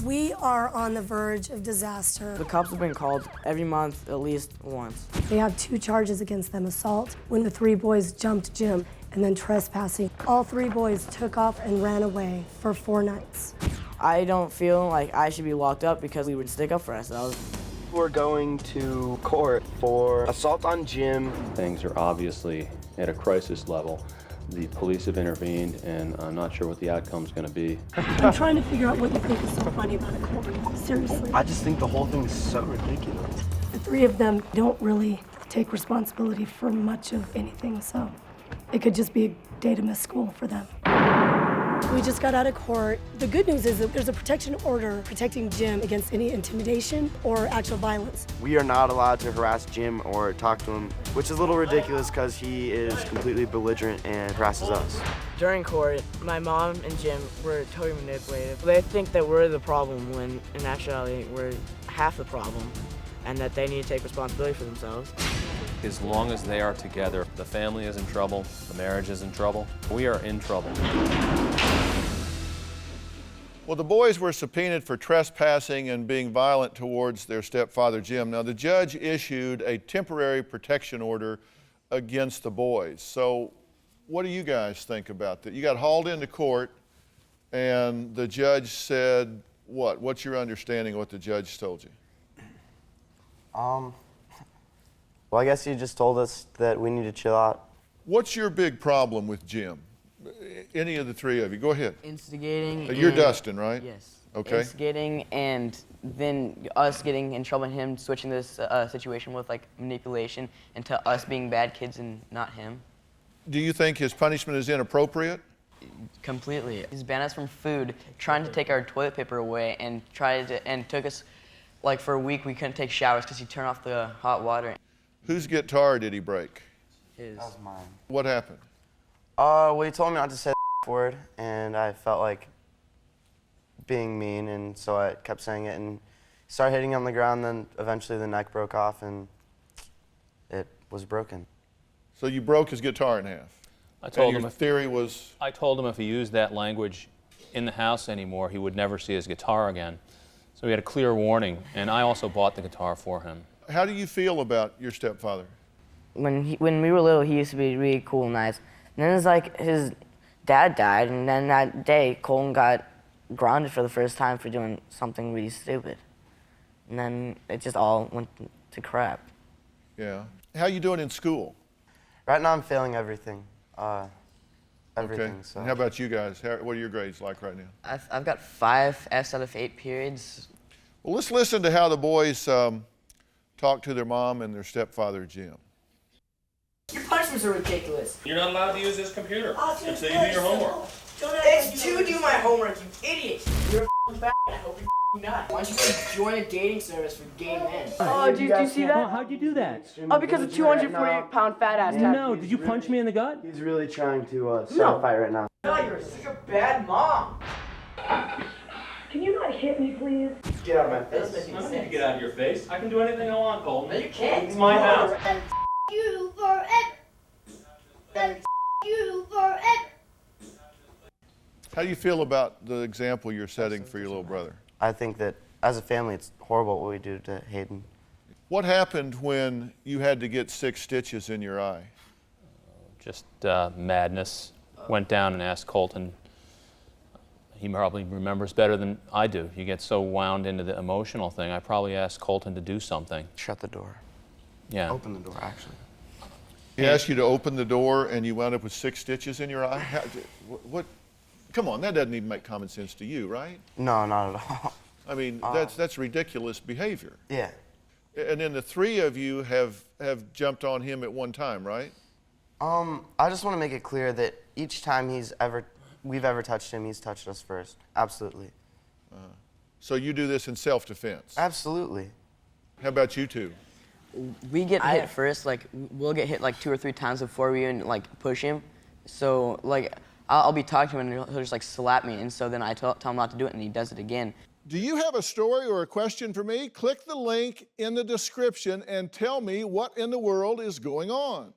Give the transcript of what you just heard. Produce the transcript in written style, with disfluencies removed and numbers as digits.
We are on the verge of disaster. The cops have been called every month at least once. They have 2 charges against them: assault when the 3 boys jumped Jim, and then trespassing. All 3 boys took off and ran away for 4 nights. I don't feel like I should be locked up because we would stick up for ourselves. We're going to court for assault on Jim. Things are obviously at a crisis level. The police have intervened, and I'm not sure what the outcome's going to be. I'm trying to figure out what you think is so funny about it, Corey. Seriously. I just think the whole thing is so ridiculous. The 3 of them don't really take responsibility for much of anything, so it could just be a day to miss school for them. We just got out of court. The good news is that there's a protection order protecting Jim against any intimidation or actual violence. We are not allowed to harass Jim or talk to him, which is a little ridiculous because he is completely belligerent and harasses us. During court, my mom and Jim were totally manipulative. They think that we're the problem when in actuality we're half the problem, and that they need to take responsibility for themselves. As long as they are together, the family is in trouble, the marriage is in trouble, we are in trouble. Well, the boys were subpoenaed for trespassing and being violent towards their stepfather, Jim. Now, the judge issued a temporary protection order against the boys. So what do you guys think about that? You got hauled into court, and the judge said what? What's your understanding of what the judge told you? Well, I guess he just told us that we need to chill out. What's your big problem with Jim? Any of the 3 of you, go ahead. Instigating. You're Dustin, right? Yes. Okay. Instigating, and then us getting in trouble and him switching this situation with like manipulation into us being bad kids and not him. Do you think his punishment is inappropriate? Completely. He's banned us from food, trying to take our toilet paper away, and took us, like for a week we couldn't take showers because he turned off the hot water. Whose guitar did he break? His. That was mine. What happened? Well, he told me not to say the word, and I felt like being mean, and so I kept saying it, and started hitting on the ground, then eventually the neck broke off, and it was broken. So you broke his guitar in half? I told and your theory was? I told him if he used that language in the house anymore, he would never see his guitar again. So he had a clear warning, and I also bought the guitar for him. How do you feel about your stepfather? When we were little, he used to be really cool and nice. And then it's like his dad died, and then that day, Colton got grounded for the first time for doing something really stupid. And then it just all went to crap. Yeah. How you doing in school? Right now I'm failing everything. Everything, Okay. so. And how about you guys? What are your grades like right now? I've got 5 F's out of 8 periods. Well, let's listen to how the boys talk to their mom and their stepfather, Jim. Your punishments are ridiculous. You're not allowed to use this computer Austin, until you do your homework. It's to do my homework, you idiot. You're a fat. I hope you're not. Why don't you go join a dating service for gay men? Oh, do you see that? Oh, how'd you do that? Oh, because a 240-pound fat ass. No, did you punch me in the gut? He's really trying to start a fight right now. No, you're such a bad mom. Can you not hit me, please? Get out of my face. I don't need to get out of your face. I can do anything I want, Colton. No, you can't. It's my house. You forever. And you forever. How do you feel about the example you're setting for your little brother? I think that as a family, it's horrible what we do to Hayden. What happened when you had to get 6 stitches in your eye? Just madness. Went down and asked Colton. He probably remembers better than I do. You get so wound into the emotional thing. I probably asked Colton to do something. Shut the door. Yeah. Open the door, actually. He asked you to open the door and you wound up with 6 stitches in your eye? What? Come on, that doesn't even make common sense to you, right? No, not at all. I mean, that's ridiculous behavior. Yeah. And then the 3 of you have jumped on him at one time, right? I just want to make it clear that each time we've ever touched him, he's touched us first. Absolutely. So you do this in self-defense? Absolutely. How about you 2? We get hit first, like we'll get hit like 2 or 3 times before we even like push him. So like I'll be talking to him and he'll just like slap me, and so then I tell him not to do it, and he does it again. Do you have a story or a question for me? Click the link in the description and tell me what in the world is going on.